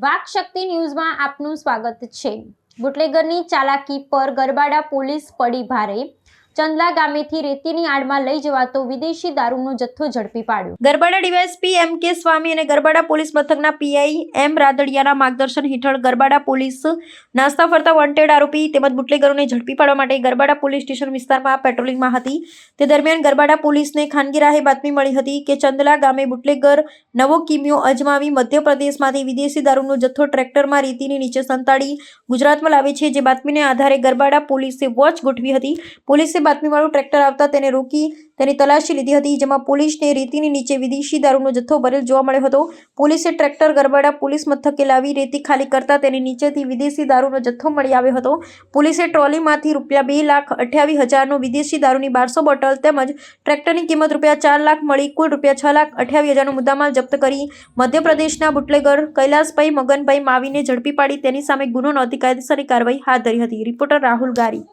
વાક શક્તિ ન્યૂઝમાં આપનું સ્વાગત છે। બુટલેગરની ચાલાકી પર ગરબાડા પોલીસ પડી ભારે। ચંદલા ગામેથી રેતીની આડમાં લઈ જવાતો વિદેશી દારૂનો જથ્થો ઝડપી પાડ્યો। ગરબાડા ડીવાયએસપી એમ.કે. સ્વામી અને ગરબાડા પોલીસ મથકના પીઆઈ એમ રાદડિયાના માર્ગદર્શન હેઠળ ગરબાડા પોલીસ નાસ્તા ફરતા વોન્ટેડ આરોપી તેમજ બુટલેગરોને ઝડપી પાડવા માટે ગરબાડા પોલીસ સ્ટેશન વિસ્તારમાં પેટ્રોલિંગમાં હતી। તે દરમિયાન ગરબાડા પોલીસને ખાનગી રાહે બાતમી મળી હતી કે ચંદલા ગામે બુટલેગર નવો કિમિયો અજમાવી મધ્યપ્રદેશમાંથી વિદેશી દારૂનો જથ્થો ટ્રેક્ટરમાં રેતીની નીચે સંતાડી ગુજરાતમાં લાવે છે। જે બાતમીને આધારે ગરબાડા પોલીસે વોચ ગોઠવી હતી। પોલીસે બાતમીવાળું ટ્રેક્ટર આવતા તેને રોકી તેની તલાશી લીધી હતી, જેમાં પોલીસને રેતીની નીચે વિદેશી દારૂનો જથ્થો ભરેલ જોવા મળ્યો હતો। પોલીસે ટ્રેક્ટર ગરબાડા પોલીસ મથકે લાવી રેતી ખાલી કરતા તેની નીચેથી વિદેશી દારૂનો જથ્થો મળી આવ્યો હતો। પોલીસે ટ્રોલીમાંથી ₹2,28,000નો વિદેશી દારૂની 1200 બોટલ તેમજ ટ્રેક્ટરની કિંમત ₹4 લાખ મળી કુલ ₹6,28,000નો મુદ્દામાલ જપ્ત કરી મધ્યપ્રદેશના બુટલેગર કૈલાસભાઈ મગનભાઈ માવીને ઝડપી પાડી તેની સામે ગુનો નોંધી કાયદેસરની કાર્યવાહી હાથ ધરી હતી। રિપોર્ટર રાહુલ ગારી।